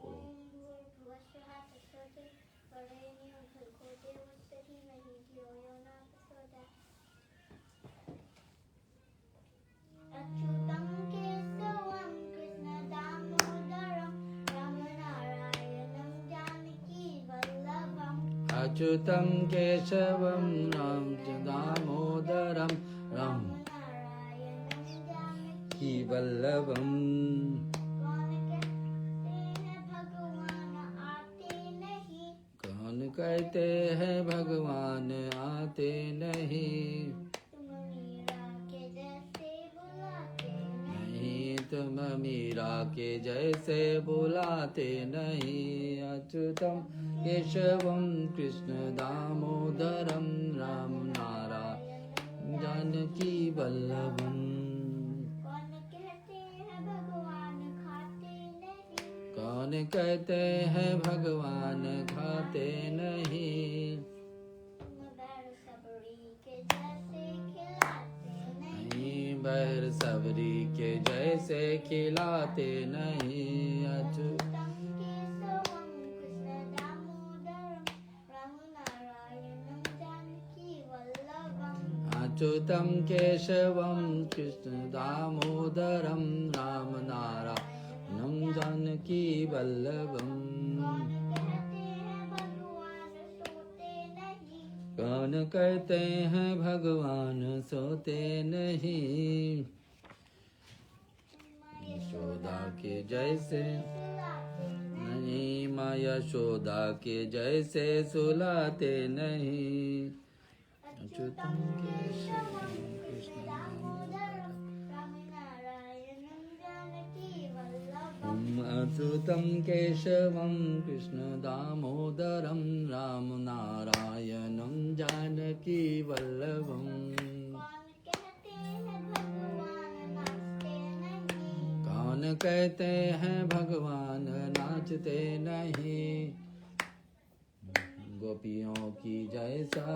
ओम भूर्भुवस्सुः तत्सवितुर्वरेण्यं भर्गो देवस्य धीमहि धियो यो न प्रचोदयात्। अच्युतं केशवं कृष्णदामोदरं रामनारायणं जानकीवल्लभम्। अच्युतं केशवं दामोदरं रामनारायणं जानकीवल्लभम्। कौन कहते हैं भगवान आते नहीं। तुम मीरा के जैसे बुलाते नहीं तुम मीरा के जैसे बुलाते नहीं। अच्युतम केशवम कृष्ण दामोदरम राम नारायण जानकी वल्लभम। कौन कहते हैं भगवान खाते नहीं। कौन कहते हैं भगवान खाते नहीं। बैर सबरी के जैसे खिलाते नहीं। अच्युतम केशवम कृष्ण दामोदरम राम नारायणं जानकी वल्लभम। कौन कहते हैं भगवान सोते नहीं। यशोदा के जैसे नहीं माँ यशोदा के जैसे सुलाते नहीं। अच्युतम केशवम कृष्ण दामोदरम राम नारायणं जानकी वल्लभम। अच्युतम केशवम कृष्ण दामोदरम राम नारायणं जानकी वल्लभम। कौन कहते हैं भगवान नाचते नहीं। गोपियों की जैसा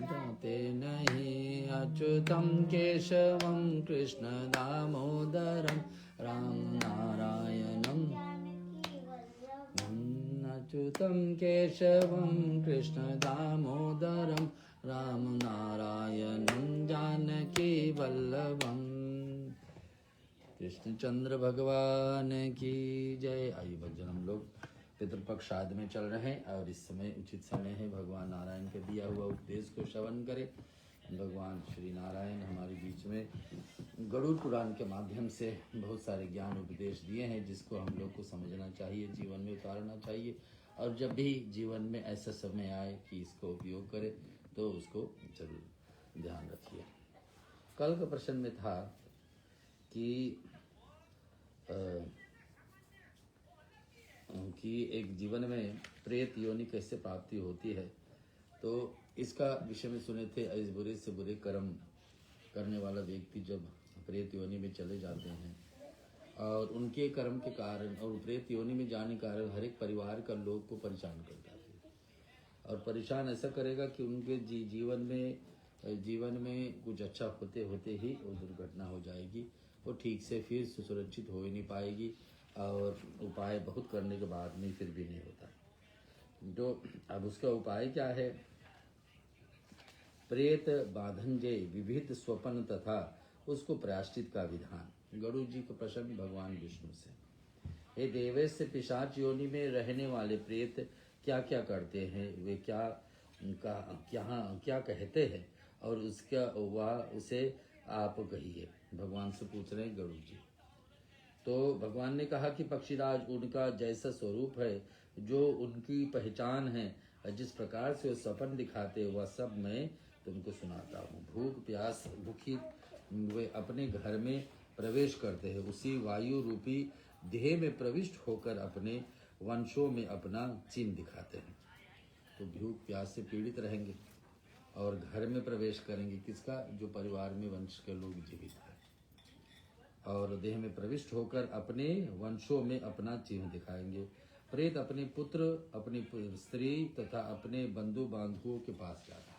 जाते नहीं। अच्युतम केशवम कृष्ण दामोदरम राम नारायणं अच्युतम केशवम कृष्ण दामोदरम राम नारायणं जानकी वल्लभम। कृष्णचंद्र भगवान की जय। आइए भजन हम लोग पितृपक्ष आदि में चल रहे हैं और इस समय उचित समय है भगवान नारायण के दिया हुआ उपदेश को श्रवण करें। भगवान श्री नारायण हमारे बीच में गरुड़ पुराण के माध्यम से बहुत सारे ज्ञान उपदेश दिए हैं जिसको हम लोग को समझना चाहिए, जीवन में उतारना चाहिए। और जब भी जीवन में ऐसा समय आए कि इसको उपयोग करें तो उसको जरूर ध्यान रखिए। कल का प्रश्न में था कि एक जीवन में प्रेत योनि कैसे प्राप्ति होती है। तो इसका विषय में सुने थे, इस बुरे से बुरे कर्म करने वाला व्यक्ति जब प्रेत योनि में चले जाते हैं और उनके कर्म के कारण और प्रेत योनि में जाने के कारण हर एक परिवार का लोग को परेशान करता है और परेशान ऐसा करेगा कि उनके जीवन में कुछ अच्छा होते होते ही वो दुर्घटना हो जाएगी। वो ठीक से फिर सुरक्षित हो ही नहीं पाएगी और उपाय बहुत करने के बाद में फिर भी नहीं होता। तो अब उसका उपाय क्या है। प्रेत बाधंजय विविध स्वप्न तथा उसको प्रायश्चित का विधान। गरुड़ जी का प्रश्न भगवान विष्णु से। हे देवेश पिशाच योनि में रहने वाले प्रेत क्या क्या करते हैं, वे क्या कहते हैं और उसका वह उसे आप कहिए। भगवान से पूछ रहे हैं गरुड़ जी। तो भगवान ने कहा कि पक्षीराज उनका जैसा स्वरूप है, जो उनकी पहचान है, जिस प्रकार से वो सपन दिखाते वह सब मैं तुमको सुनाता हूँ। भूख प्यास भूखी वे अपने घर में प्रवेश करते हैं, उसी वायु रूपी देह में प्रविष्ट होकर अपने वंशों में अपना चिन्ह दिखाते हैं। तो भूख प्यास से पीड़ित रहेंगे और घर में प्रवेश करेंगे किसका, जो परिवार में वंश के लोग जीवित हैं, और देह में प्रविष्ट होकर अपने वंशों में अपना चिन्ह दिखाएंगे। प्रेत अपने पुत्र, अपनी स्त्री तथा अपने बंधु बांधवों के पास जाता है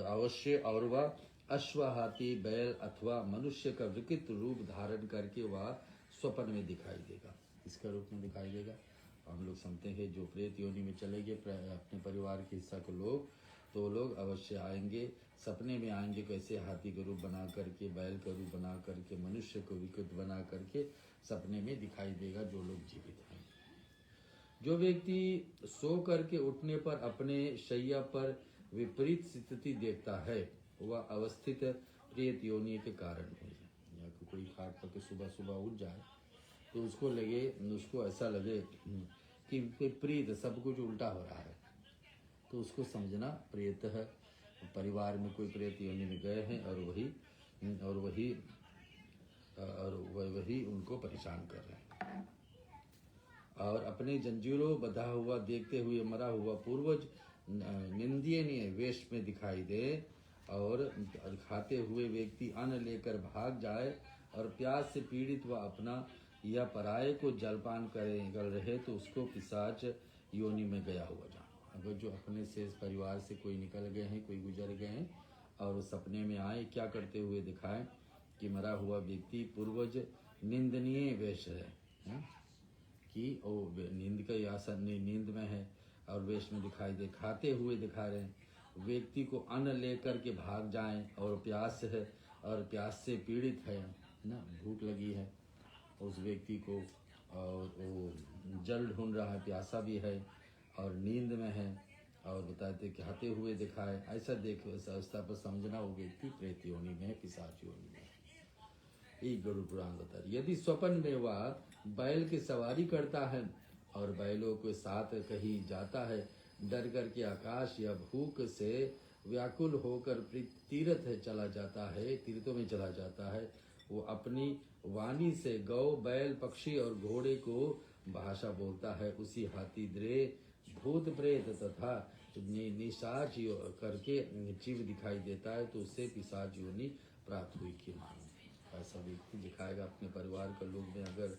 अवश्य, और वह अश्व, हाथी, बैल अथवा मनुष्य का विकृत रूप धारण करके वह स्वप्न में दिखाई देगा। इसका रूप में दिखाई देगा। हम लोग समझते हैं जो प्रेत योनि में चले गए अपने परिवार के हिस्सा के लोग, तो लोग अवश्य आएंगे, सपने में आएंगे। कैसे? हाथी का रूप बना करके, बैल का रूप बना करके, मनुष्य को विकृत बना करके सपने में दिखाई देगा जो लोग जीवित हैं। जो व्यक्ति सो करके उठने पर अपने शैया पर विपरीत स्थिति देखता है, वह अवस्थित प्रेत योनि के कारण है। या कोई खाट पर के सुबह सुबह उठ जाए तो उसको ऐसा लगे कि विपरीत सब कुछ उल्टा हो रहा है, तो उसको समझना प्रेत है। परिवार में कोई प्रेत योनि में गए हैं और वही उनको परेशान कर रहे हैं। और अपने जंजीरों बंधा हुआ देखते हुए मरा हुआ पूर्वज निंदनीय वेश में दिखाई दे और खाते हुए व्यक्ति अन्न लेकर भाग जाए और प्यास से पीड़ित व अपना या पराये को जलपान कर रहे, तो उसको पिशाच योनि में गया हुआ जानो। अगर जो अपने से परिवार से कोई निकल गए हैं, कोई गुजर गए हैं और सपने में आए, क्या करते हुए दिखाए कि मरा हुआ व्यक्ति पूर्वज निंदनीय वेश है कि वो नींद का आसन नींद में है और वेश में दिखाई दे, खाते हुए दिखा रहे हैं। व्यक्ति को अन्न लेकर के भाग जाएं और प्यास है और प्यास से पीड़ित है ना, भूख लगी है उस व्यक्ति को और वो जल ढूंढ रहा है, प्यासा भी है और नींद में है और बताते खाते हुए दिखाए। ऐसा देख अवस्था पर समझना वो व्यक्ति प्रेत योनि में है, पिशाच योनि में है। ये गरुड़ पुराण बता रही। यदि स्वप्न में वह बैल की सवारी करता है और बैलों के साथ कहीं जाता है, डर कर के आकाश या भूख से व्याकुल होकर तीर्थों में चला जाता है, वो अपनी वाणी से गौ, बैल, पक्षी और घोड़े को भाषा बोलता है। उसी हाथी, द्रे, भूत, प्रेत तथा निशाच करके जीव दिखाई देता है, तो उससे पिशाच योनि प्राप्त हुई की मानो। ऐसा व्यक्ति दिखाएगा अपने परिवार के लोग में। अगर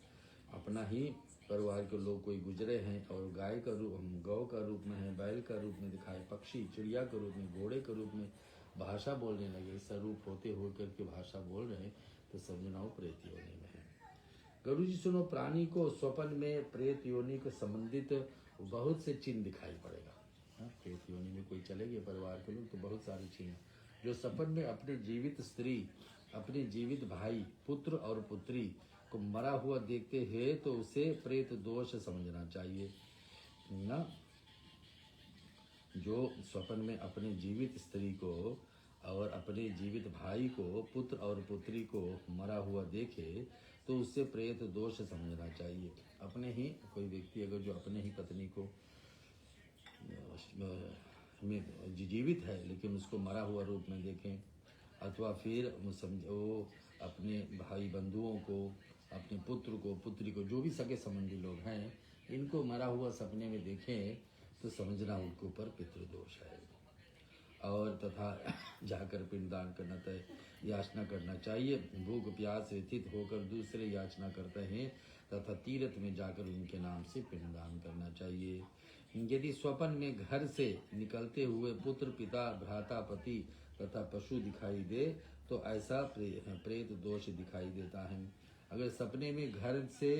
अपना ही परिवार के लोग कोई गुजरे हैं और गाय का रूप, गौ का रूप में है, बैल का रूप में दिखाए, पक्षी, चिड़िया के रूप में, घोड़े के रूप में भाषा बोलने लगे, स्वरूप होते हो करके भाषा बोल रहे हैं, तो समझना वो प्रेत योनि में है। गरुड़ जी सुनो, प्राणी को स्वप्न में प्रेत योनि को संबंधित बहुत से चिन्ह दिखाई पड़ेगा। प्रेत योनि में कोई चले गए परिवार के लोग तो बहुत सारे चिन्ह। जो सपन में अपने जीवित स्त्री, अपने जीवित भाई, पुत्र और पुत्री को मरा हुआ देखते हैं, तो उसे प्रेत दोष समझना चाहिए ना। जो स्वप्न में अपने जीवित स्त्री को और अपने जीवित भाई को, पुत्र और पुत्री को मरा हुआ देखे, तो उससे प्रेत दोष समझना चाहिए। अपने ही कोई व्यक्ति अगर जो अपने ही पत्नी को में जीवित है लेकिन उसको मरा हुआ रूप में देखें, अथवा फिर वो अपने भाई बंधुओं को, अपने पुत्र को, पुत्री को, जो भी सगे संबंधी लोग हैं, इनको मरा हुआ सपने में देखें, तो समझना उनके ऊपर पितृदोष है। और तथा जाकर पिंडदान करना तय याचना करना चाहिए। भूख प्यास व्यथित होकर दूसरे याचना करते हैं तथा तीर्थ में जाकर उनके नाम से पिंडदान करना चाहिए। यदि स्वप्न में घर से निकलते हुए पुत्र, पिता, भ्राता, पति तथा पशु दिखाई दे, तो ऐसा प्रेत दोष दिखाई देता है। अगर सपने में घर से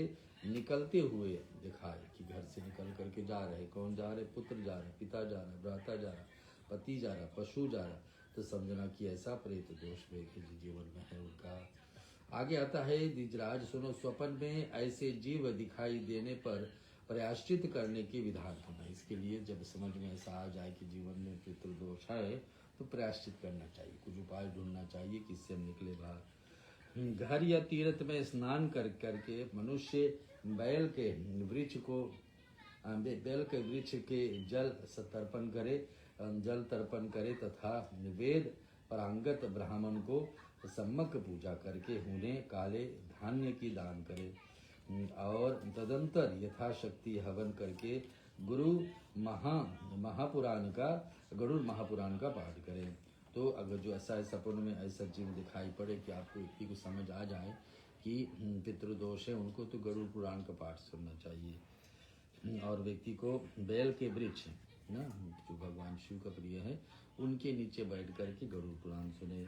निकलते हुए दिखाए कि घर से निकल करके जा रहे, कौन जा रहे? पुत्र जा रहे, पिता जा रहा, भ्राता जा रहा, पति जा रहा, पशु जा रहा, तो समझना कि ऐसा प्रेत दोष व्यक्ति जीवन में है उनका। आगे आता है, द्विजराज सुनो, स्वप्न में ऐसे जीव दिखाई देने पर प्रायश्चित करने के विधान होना। इसके लिए जब समझ में ऐसा आ जाए कि जीवन में पितृदोष है, तो प्रायश्चित करना चाहिए, कुछ उपाय ढूंढना चाहिए कि इससे हम निकले बाहर। घर या तीर्थ में स्नान करके मनुष्य बैल के वृक्ष के जल तर्पण करे तथा वेद परांगत ब्राह्मण को सम्यक पूजा करके उन्हें काले धान्य की दान करे और तदंतर यथाशक्ति हवन करके गरुड़ महापुराण का पाठ करें। तो अगर जो ऐसा सपन में ऐसा जीव दिखाई पड़े कि आपको व्यक्ति को समझ आ जाए कि पितृदोष है, उनको तो गरुड़ पुराण का पाठ सुनना चाहिए। और व्यक्ति को बैल के वृक्ष ना, जो भगवान शिव का प्रिय है, उनके नीचे बैठ करके गरुड़ पुराण सुने।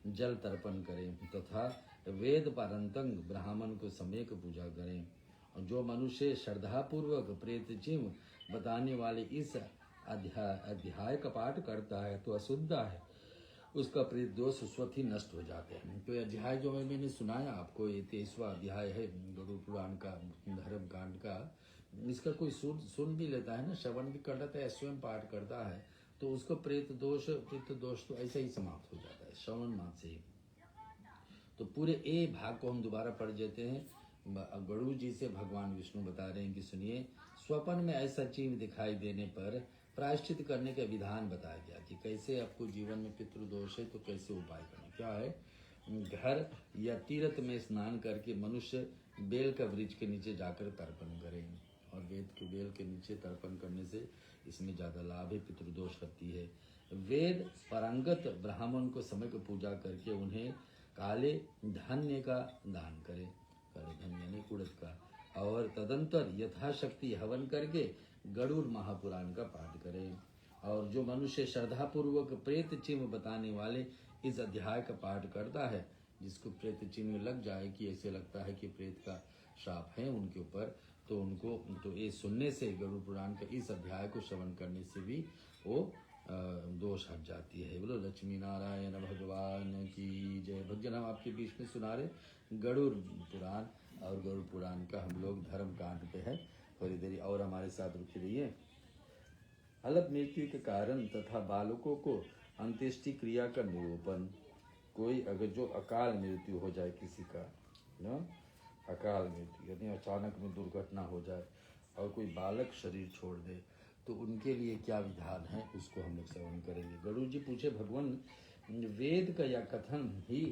जल तर्पण करें तथा वेद पारंतंग ब्राह्मण को समेक पूजा करें। और जो मनुष्य श्रद्धापूर्वक प्रेत चिन्ह बताने वाले इस अध्याय का पाठ करता है तो अशुद्ध है, उसका प्रेत दोष स्वतः ही नष्ट हो जाते हैं। तो ये अध्याय जो मैंने सुनाया आपको, ये 23वां अध्याय है गरुड़ पुराण का, धर्म कांड का। इसका कोई सुन भी लेता है ना, श्रवण भी कर लेता है, स्वयं पाठ करता है, तो उसको प्रेत दोष पित्त दोष तो ऐसे ही समाप्त हो जाता है श्रवण मात्र से ही। तो पूरे ए भाग को हम दोबारा पढ़ देते हैं। गरुड़ जी से भगवान विष्णु बता रहे हैं कि सुनिए, स्वप्न में ऐसा चिन्ह दिखाई देने पर प्रायश्चित करने का विधान बताया गया कि कैसे आपको जीवन में पितृदोष है तो कैसे उपाय करना। क्या है, घर या तीर्थ में स्नान करके मनुष्य बेल का वृक्ष के नीचे जाकर तर्पण करें, और वेद के बेल के नीचे तर्पण करने से इसमें ज्यादा लाभ है, पितृदोष हटती है। वेद पारंगत ब्राह्मण को समय को पूजा करके उन्हें काले धान्य का दान करें, काले धान्य यानी उड़द का, और तदंतर यथाशक्ति हवन करके गरुड़ महापुराण का पाठ करें। और जो मनुष्य श्रद्धापूर्वक प्रेत चिन्ह बताने वाले इस अध्याय का पाठ करता है, जिसको प्रेत चिन्ह लग जाए कि ऐसे लगता है कि प्रेत का श्राप है उनके ऊपर, तो उनको तो ये सुनने से, गरुड़ पुराण का इस अध्याय को श्रवण करने से भी वो दोष हट जाती है। बोलो लक्ष्मी नारायण भगवान की जय। भजन हम आपके बीच में सुना रहे गरुड़ पुराण, और गरुड़ पुराण का हम लोग धर्म कांड पे है। थोड़ी देरी और हमारे साथ रुके रहिए। अल्प मृत्यु के कारण तथा बालकों को अंत्येष्टि क्रिया का निरूपण। कोई अगर जो अकाल मृत्यु हो जाए किसी का ना, अकाल मृत्यु यानी अचानक में दुर्घटना हो जाए और कोई बालक शरीर छोड़ दे, तो उनके लिए क्या विधान है उसको हम लोग श्रवण करेंगे। गरुड़ जी पूछे, भगवान वेद का यह कथन ही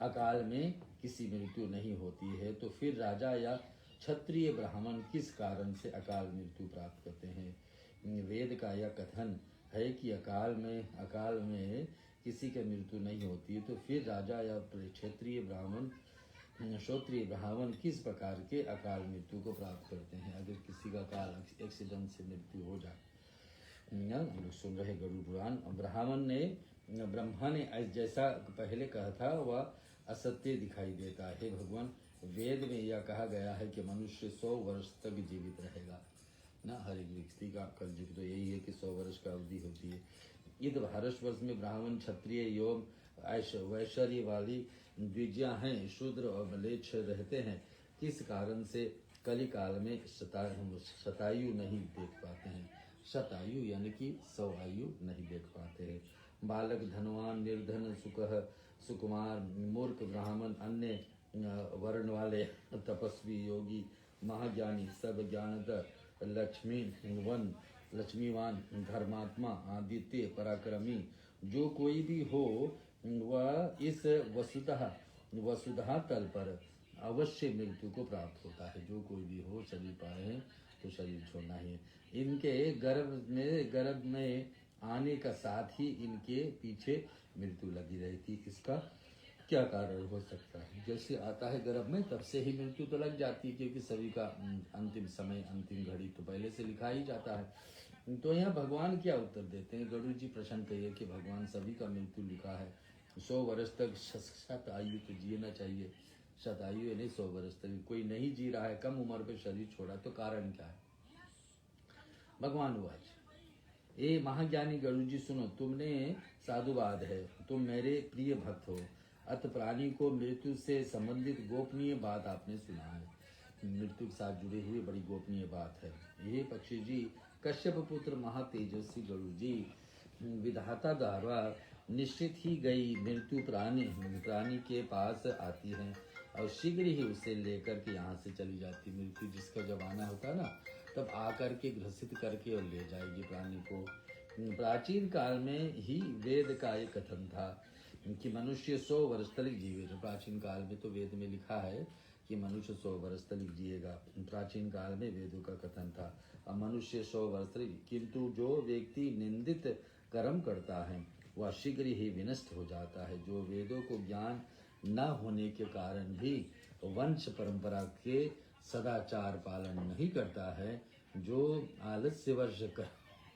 अकाल में किसी मृत्यु नहीं होती है, तो फिर राजा या क्षत्रिय ब्राह्मण किस कारण से अकाल मृत्यु प्राप्त करते हैं। वेद का यह कथन है कि अकाल में किसी की मृत्यु नहीं होती, तो फिर राजा या क्षत्रिय ब्राह्मण किस प्रकार के अकाल मृत्यु को प्राप्त करते हैं। अगर किसी का अकाल एक्सीडेंट से मृत्यु हो जाए, हम लोग सुन रहे गरुड़ पुराण। ब्रह्मा ने जैसा पहले कहा था वह असत्य दिखाई देता है। भगवान वेद में यह कहा गया है कि मनुष्य 100 वर्ष तक जीवित रहेगा ना, हर एक व्यक्ति का कलयुग तो यही है कि 100 वर्ष का अवधि होती है। इस भारतवर्ष में ब्राह्मण क्षत्रिय एवं वैश्य वाली द्विजियां हैं, शूद्र और मलेच्छ रहते हैं। किस कारण से कली काल में शतायु नहीं देख पाते हैं। शतायु यानी कि 100 आयु नहीं देख पाते हैं। बालक, धनवान, निर्धन, सुकुमार, मूर्ख, ब्राह्मण, अन्य वर्ण वाले, तपस्वी, योगी, महाज्ञानी, सब ज्ञानत, लक्ष्मीवान, धर्मात्मा, आदित्य, पराक्रमी, जो कोई भी हो वह इस वसुधा तल पर अवश्य मृत्यु को प्राप्त होता है। जो कोई भी हो, शरीर पाए हैं तो शरीर छोड़ना ही है। इनके गर्भ में आने का साथ ही इनके पीछे मृत्यु लगी रहती। इसका क्या कारण हो सकता है। जैसे आता है गर्भ में तब से ही मृत्यु तो लग जाती है, क्योंकि सभी का अंतिम समय, अंतिम घड़ी तो पहले से लिखा ही जाता है। तो यहाँ भगवान क्या उत्तर देते हैं। गरुड़ जी प्रश्न करिए कि भगवान सभी का मृत्यु लिखा है, 100 वर्ष तक शत आयु तो जीना चाहिए। शत आयु नहीं, 100 वर्ष तक कोई नहीं जी रहा है, कम उम्र पे शरीर छोड़ा, तो कारण क्या है। भगवान वाच, ए महाज्ञानी गरुड़ जी सुनो, तुमने साधुवाद है, तुम मेरे प्रिय भक्त हो। अत प्राणी को मृत्यु से संबंधित गोपनीय बात आपने सुना है। मृत्यु के साथ जुड़ी हुई बड़ी गोपनीय बात है। ये पक्षी जी, कश्यप पुत्र महातेजस्वी गरुड़ जी, विधाता द्वारा निश्चित ही गई मृत्यु प्राणी के पास आती है और शीघ्र ही उसे लेकर के यहाँ से चली जाती। मृत्यु जिसका जब आना होता है ना, तब आकर के ग्रसित करके और ले जाएगी प्राणी को। प्राचीन काल में ही वेद का एक कथन था कि मनुष्य 100 वर्ष तक जीवेगा। प्राचीन काल में तो वेद में लिखा है कि मनुष्य 100 वर्ष तक जिएगा। प्राचीन काल में वेदों का कथन था, अब मनुष्य 100 वर्ष तक। किंतु जो व्यक्ति निंदित कर्म करता है वह शीघ्र ही विनष्ट हो जाता है। जो वेदों को ज्ञान न होने के कारण भी वंश परंपरा के सदाचार पालन नहीं करता है, जो आलस्यवश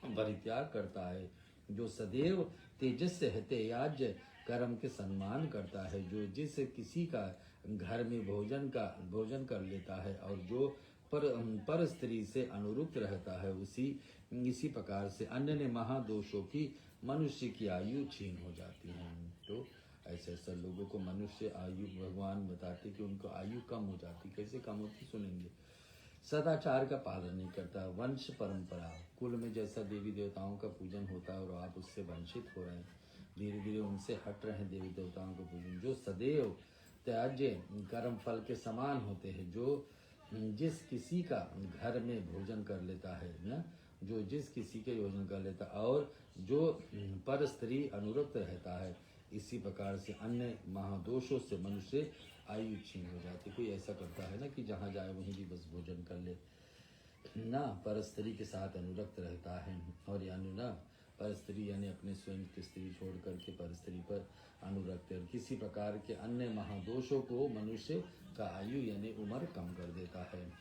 परित्याग करता है, जो सदैव तेजस्य है तेयाज्य कर्म के सम्मान करता है। जो जिस किसी का घर में भोजन कर लेता है और जो पर स्त्री से अनुरुक्त रहता है, इसी प्रकार से अन्य ने महादोषों की मनुष्य की आयु छीन हो जाती है। तो ऐसे ऐसे लोगों को मनुष्य आयु भगवान बताते कि उनको आयु कम हो जाती। कैसे कम होती सुनेंगे। सदाचार का पालन नहीं करता, वंश परंपरा कुल में जैसा देवी देवताओं का पूजन होता है और आप उससे वंचित हो रहे हैं, धीरे धीरे उनसे हट रहे हैं देवी देवताओं का पूजन। जो सदैव त्याज्य कर्म फल के समान होते हैं, जो जिस किसी का घर में भोजन कर लेता है ना, जो जिस किसी के भोजन कर लेता और जो पर स्त्री अनुरक्त रहता है, इसी प्रकार से अन्य महादोषों से मनुष्य आयु छीन हो जाती। कोई ऐसा करता है ना कि जहाँ जाए वहीं भी बस भोजन कर ले ना, पर स्त्री के साथ अनुरक्त रहता है। और यानी ना पर स्त्री यानी अपने स्वयं की स्त्री छोड़ करके पर स्त्री पर अनुरक्त है। किसी प्रकार के अन्य महादोषों को मनुष्य का आयु यानी उम्र कम कर देता है।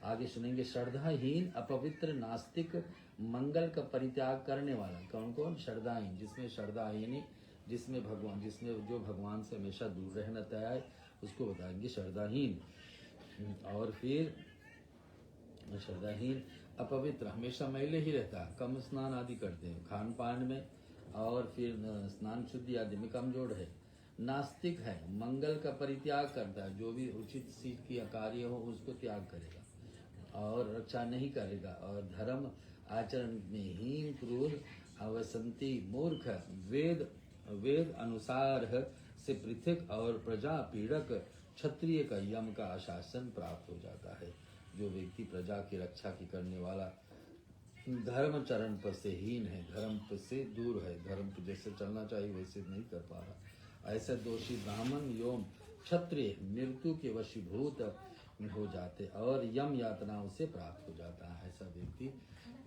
आगे सुनेंगे। श्रद्धाहीन अपवित्र नास्तिक मंगल का परित्याग करने वाला। कौन कौन? श्रद्धाहीन, जिसमें श्रद्धाहीन जिसमें जो भगवान से हमेशा दूर रहना तय है, उसको बताएंगे श्रद्धाहीन। और फिर श्रद्धाहीन अपवित्र, हमेशा मैले ही रहता है, कम स्नान आदि करते हैं खान पान में, और फिर स्नान शुद्धि आदि में कमजोर है। नास्तिक है, मंगल का परित्याग करता है, जो भी उचित सीख की कार्य हो उसको त्याग करेगा और रक्षा नहीं करेगा। और धर्म आचरण में हीन क्रूर अवसंती मूर्ख, वेद अनुसार से पृथक और प्रजा पीड़क क्षत्रिय का यम का आशासन प्राप्त हो जाता है। जो व्यक्ति प्रजा की रक्षा की करने वाला धर्म चरण पर से हीन है, धर्म पर से दूर है, धर्म पर जैसे चलना चाहिए वैसे नहीं कर पा रहा, ऐसा दोषी ब्राह्मण एवं क्षत्रिय मृत्यु के वशीभूत हो जाते और यम यातनाओं से प्राप्त हो जाता है। ऐसा व्यक्ति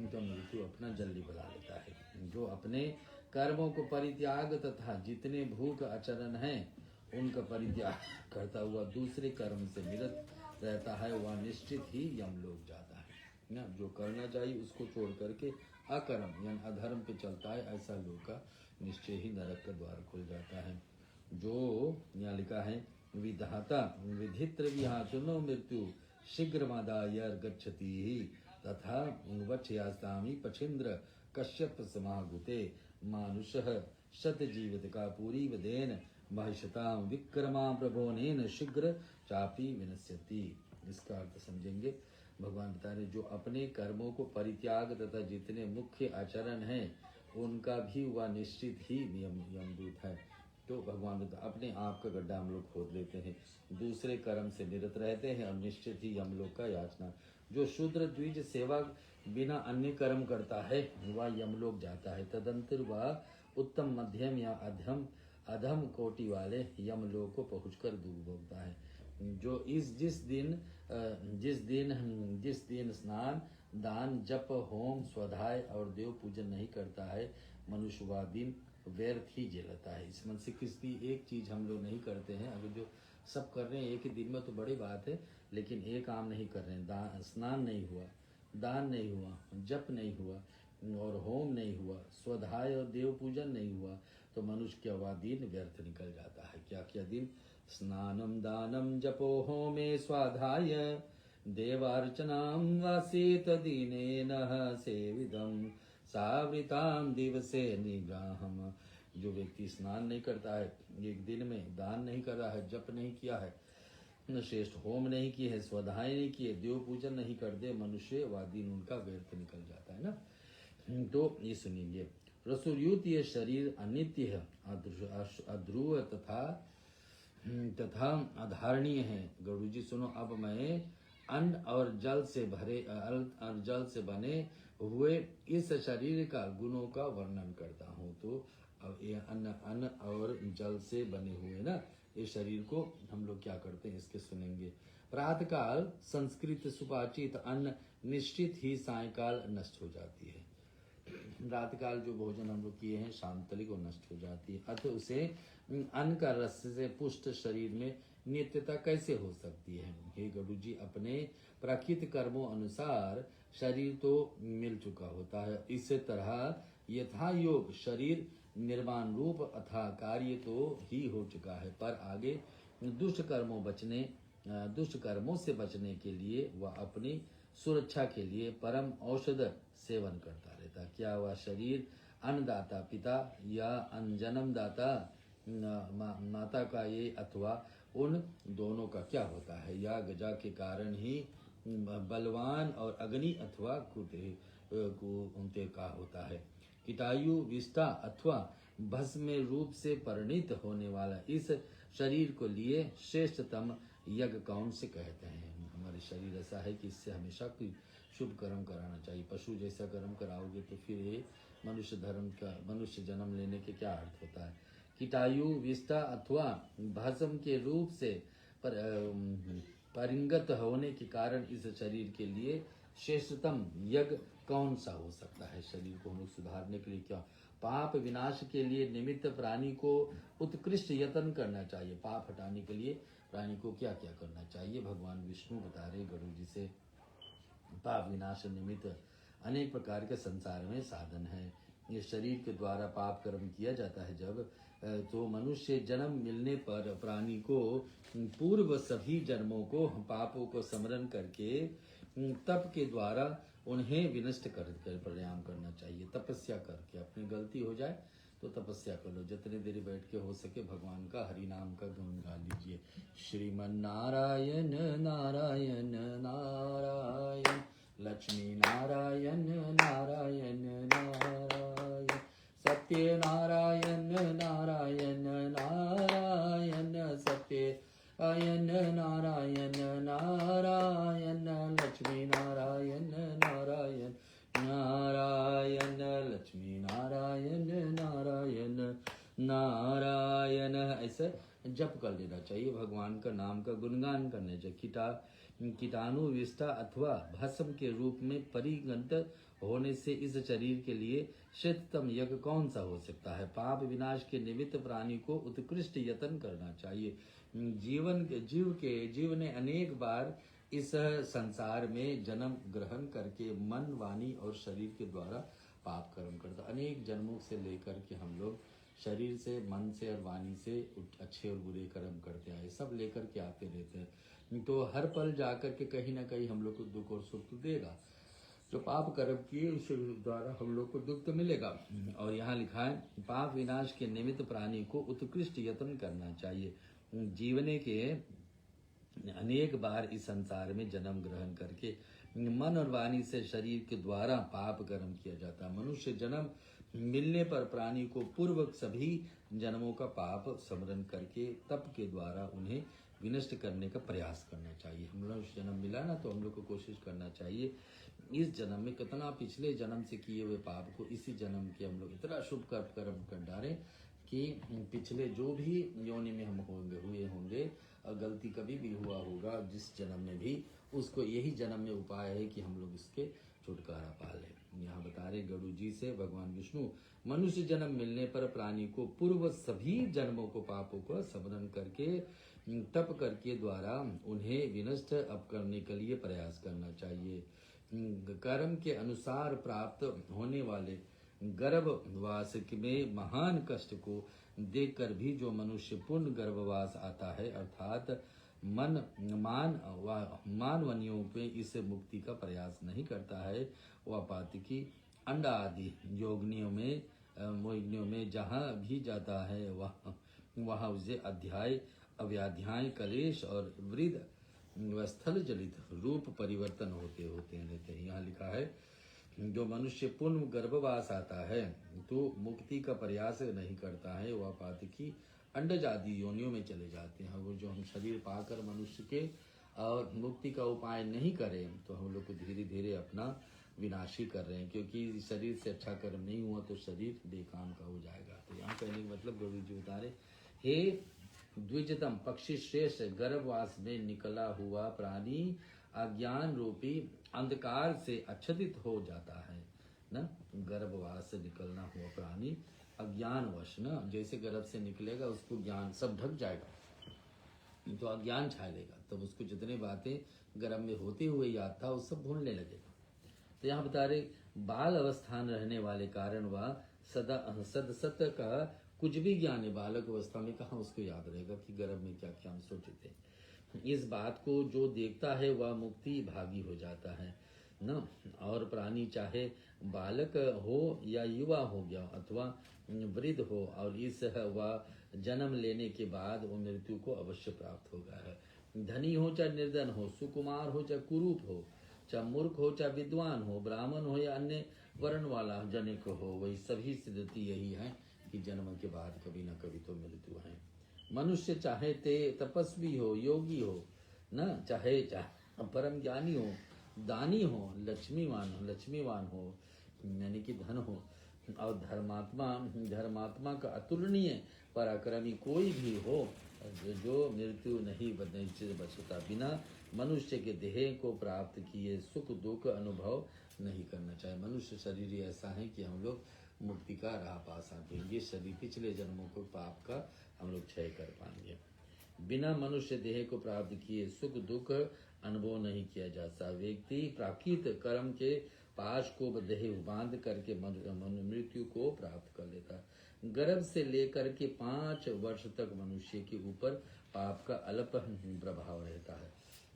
तो मृत्यु अपना जल्दी बुला लेता है। जो अपने कर्मों को परित्याग तथा जितने भूख आचरण हैं उनका परित्याग करता हुआ दूसरे कर्म से निरत रहता है, वह निश्चित ही यमलोक जाता है ना। जो करना चाहिए उसको छोड़ करके अकर्म यानी अधर्म पे चलता है, ऐसा लोग का निश्चय ही नरक का द्वार खुल जाता है। जो यहाँ लिखा है, विधाता विधित्र विहाचुनो मृत्यु शीघ्र मादाय गच्छति तथा वक्षयास्तामि पछिंद्र कश्यप समागुते मानुषः शत जीवित का पूरी वदेन महिषताम विक्रमा प्रभोनेन शीघ्र चापी विनश्यति। इसका अर्थ समझेंगे। भगवान बता रहे जो अपने कर्मों को परित्याग तथा जितने मुख्य आचरण हैं उनका भी वह निश्चित ही यमदूत है। तो भगवान बता अपने आप का गड्ढा हम लोग खोद लेते हैं, दूसरे कर्म से निरत रहते हैं और निश्चित ही यमलोक का याचना। जो शूद्र द्विज सेवक बिना अन्य कर्म करता है वह यमलोक जाता है। तदंतर वह उत्तम मध्यम या अधम कोटि वाले यमलोक को पहुंचकर दुख भोगता है। जो जिस दिन स्नान दान जप होम स्वाध्याय और देव पूजन नहीं करता है मनुष्य वह दिन व्यर्थ ही झेलता है। इस मन से किसी एक चीज हम लोग नहीं करते हैं, अगर जो सब कर रहे हैं एक ही दिन में तो बड़ी बात है, लेकिन एक काम नहीं कर रहे हैं, स्नान नहीं हुआ, दान नहीं हुआ, जप नहीं हुआ और होम नहीं हुआ, स्वाध्याय और देव पूजन नहीं हुआ, तो मनुष्य का वह दिन व्यर्थ निकल जाता है। क्या क्या दिन? स्नानम दानम जपो होमे स्वाध्याय देवार्चनाम वासीत दीनेन सेविदम सावृताम दिवसे निग्राहम। जो व्यक्ति स्नान नहीं करता है एक दिन में, दान नहीं कर रहा है, जप नहीं किया है, श्रेष्ठ होम नहीं किए है, स्वाध्याय नहीं किए, देव पूजन नहीं करते, मनुष्य वह दिन उनका व्यर्थ निकल जाता है ना। तो ये सुनिए, रसोयुत ये शरीर अनित्य है, अध्रुव तथा अधारणीय है। गरुड़ जी सुनो, अब मैं अन्न और जल से बने हुए इस शरीर का गुणों का वर्णन करता हूँ। तो अब ये अन्न और जल से बने हुए ना इस शरीर को हम लोग क्या करते हैं इसके सुनेंगे। प्रातःकाल संस्कृत सुपाचित अन्न निश्चित ही सायंकाल नष्ट हो जाती है। रात काल जो भोजन हम लोग किए हैं शाम तक वो नष्ट हो जाती है, अतः उसे अन्न का रस से पुष्ट शरीर में नित्यता कैसे हो सकती है। हे गरुड़ जी, अपने प्राकृतिक कर्मों अनुसार शरीर तो मिल चुका होता है, इस तरह यथा योग शरीर निर्वाण रूप अथा कार्य तो ही हो चुका है, पर आगे दुष्ट कर्मों से बचने के लिए वह अपनी सुरक्षा के लिए परम औषध सेवन करता रहता। क्या वह शरीर अन्नदाता पिता या जन्मदाता माता का ये अथवा उन दोनों का क्या होता है, या गजा के कारण ही बलवान और अग्नि अथवा कुते का होता है। कीटायु विष्ठा अथवा भस्म रूप से परिणित होने वाला इस शरीर को लिए श्रेष्ठतम यज्ञ कौन से कहते हैं। हमारे शरीर ऐसा है कि इससे हमेशा कोई शुभ कर्म कराना चाहिए। पशु जैसा कर्म कराओगे तो फिर ये मनुष्य जन्म लेने के क्या अर्थ होता है। कीटायु विष्ठा अथवा भस्म के रूप से परिंगत होने के कारण इस शरीर के लिए श्रेष्ठतम यज्ञ कौन सा हो सकता है। शरीर को हम लोग सुधारने के लिए क्या पाप विनाश के लिए निमित्त प्राणी को उत्कृष्ट यत्न करना चाहिए। पाप हटाने के लिए प्राणी को क्या क्या करना चाहिए। भगवान विष्णु बता रहे गरुड़ जी से, पाप विनाश निमित्त अनेक प्रकार के संसार में साधन है। ये शरीर के द्वारा पाप कर्म किया जाता है जब, तो मनुष्य जन्म मिलने पर प्राणी को पूर्व सभी जन्मों को पापों को स्मरण करके तप के द्वारा उन्हें विनष्ट कर प्रणाम करना चाहिए। तपस्या करके अपनी गलती हो जाए तो तपस्या कर लो, जितने देर बैठ के हो सके भगवान का हरि नाम का गुण गा लीजिए। श्रीमन नारायण नारायण नारायण, लक्ष्मी नारायण नारायण नारायण, सत्य नारायण नारायण नारायण, सत्य नारायण नारायण नारायण, लक्ष्मी नारायण नारायण नारायण, लक्ष्मी नारायण नारायण नारायण। ऐसे जप कर लेना चाहिए, भगवान का नाम का गुणगान करने चाहिए। कीटाणु विष्ठा अथवा भस्म के रूप में परिगणित होने से इस शरीर के लिए श्रेष्ठतम यज्ञ कौन सा हो सकता है। पाप विनाश के निमित्त प्राणी को उत्कृष्ट यत्न करना चाहिए। जीव ने अनेक बार इस संसार में जन्म ग्रहण करके मन वाणी और शरीर के द्वारा पाप कर्म करता। अनेक जन्मों से लेकर के हम लोग शरीर से, मन से और वाणी से अच्छे और बुरे कर्म करते आए, सब लेकर के आते रहते हैं। तो हर पल जाकर के कहीं ना कहीं हम लोग को दुख और सुख तो देगा। जो पाप कर्म किए उस द्वारा हम लोग को दुख तो मिलेगा। और यहाँ लिखा है, पाप विनाश के निमित्त प्राणी को उत्कृष्ट यत्न करना चाहिए। जीवने के अनेक बार इस संसार में जन्म ग्रहण करके मन और वाणी से शरीर के द्वारा पाप कर्म किया जाता है। मनुष्य जन्म मिलने पर प्राणी को पूर्व सभी जन्मों का पाप स्मरण करके तप के द्वारा उन्हें विनष्ट करने का प्रयास करना चाहिए। हम लोग जन्म मिला ना, तो हम लोग को कोशिश करना चाहिए इस जन्म में कितना पिछले जन्म से किए हुए पाप को इसी जन्म के हम लोग इतना शुभ कर्म कर डालें कि पिछले जो भी योनि में हम हुए होंगे और गलती कभी भी हुआ होगा जिस जन्म में भी, उसको यही जन्म में उपाय है कि हम लोग इसके छुटकारा पा लें। यहाँ बता रहे गरुड़ जी से भगवान विष्णु, मनुष्य जन्म मिलने पर प्राणी को पूर्व सभी जन्मों को पापों को स्मरण करके तप करके द्वारा उन्हें विनष्ट अब करने के लिए प्रयास करना चाहिए। कर्म के अनुसार प्राप्त होने वाले गर्भवास में महान कष्ट को देखकर भी जो मनुष्य पूर्ण गर्भवास आता है, अर्थात मानवनियों पे इस मुक्ति का प्रयास नहीं करता है, वह पातकी अंडा आदि योगिनियों में जहाँ भी जाता है वहाँ उसे अव्याध्याय कलेश और वृद्ध स्थल जलित रूप परिवर्तन होते रहते हैं। यहाँ लिखा है, जो मनुष्य पूर्ण गर्भवास आता है तो मुक्ति का प्रयास नहीं करता है, वह पातकी अंडज आदि योनियों में चले जाते हैं। वो जो हम शरीर पाकर मनुष्य के और मुक्ति का उपाय नहीं करें तो हम लोग को धीरे धीरे अपना विनाशी कर रहे हैं, क्योंकि शरीर से अच्छा कर्म नहीं हुआ तो शरीर बेकाम का हो जाएगा। तो यहाँ कहने का मतलब गरुड़ जी बता रहे, हे द्विजतम पक्षी श्रेष्ठ, गर्भवास में निकला हुआ प्राणी अज्ञान रूपी अंधकार से आच्छादित हो जाता है ना। गर्भवास से निकलना हुआ प्राणी अज्ञानवश ना, जैसे गर्भ से निकलेगा उसको ज्ञान सब ढक जाएगा तो अज्ञान छा लेगा, तब उसको जितने बातें गर्भ में होते हुए याद था वो सब भूलने लगेगा। तो यहाँ बता रहे, बाल अवस्थान रहने वाले कारण वह सदा सत का कुछ भी ज्ञान है, बालक अवस्था में कहाँ उसको याद रहेगा कि गर्भ में क्या क्या हम सोचे थे। इस बात को जो देखता है वह मुक्ति भागी हो जाता है न। और प्राणी चाहे बालक हो या युवा हो गया अथवा वृद्ध हो, और इस वह जन्म लेने के बाद वो मृत्यु को अवश्य प्राप्त होगा है। धनी हो चाहे निर्धन हो, सुकुमार हो चाहे कुरूप हो, चाहे मूर्ख हो चाहे विद्वान हो, ब्राह्मण हो या अन्य वर्ण वाला जनिक हो, वही सभी स्थिति यही है कि जन्म के बाद कभी न कभी तो मृत्यु है। मनुष्य चाहे ते तपस्वी हो, योगी हो न, चाहे परम ज्ञानी हो, दानी हो, लक्ष्मीवान हो यानी कि धन हो, और धर्मात्मा का अतुलनीय पराक्रमी कोई भी हो, जो मृत्यु नहीं बचता, बिना मनुष्य के देह को प्राप्त किए सुख दुख अनुभव नहीं करना चाहिए। मनुष्य शरीर ऐसा है कि हम लोग मुक्ति का राह पा सकेंगे, शरीर पिछले जन्मों को पाप का हम लोग क्षय कर पाएंगे। बिना मनुष्य देह को प्राप्त किए सुख दुख अनुभव नहीं किया जा सकता। व्यक्ति प्राकृत कर्म के पाश को देह बांध करके मृत्यु को प्राप्त कर लेता है। गर्भ से लेकर के 5 वर्ष तक मनुष्य के ऊपर पाप का अल्प प्रभाव रहता है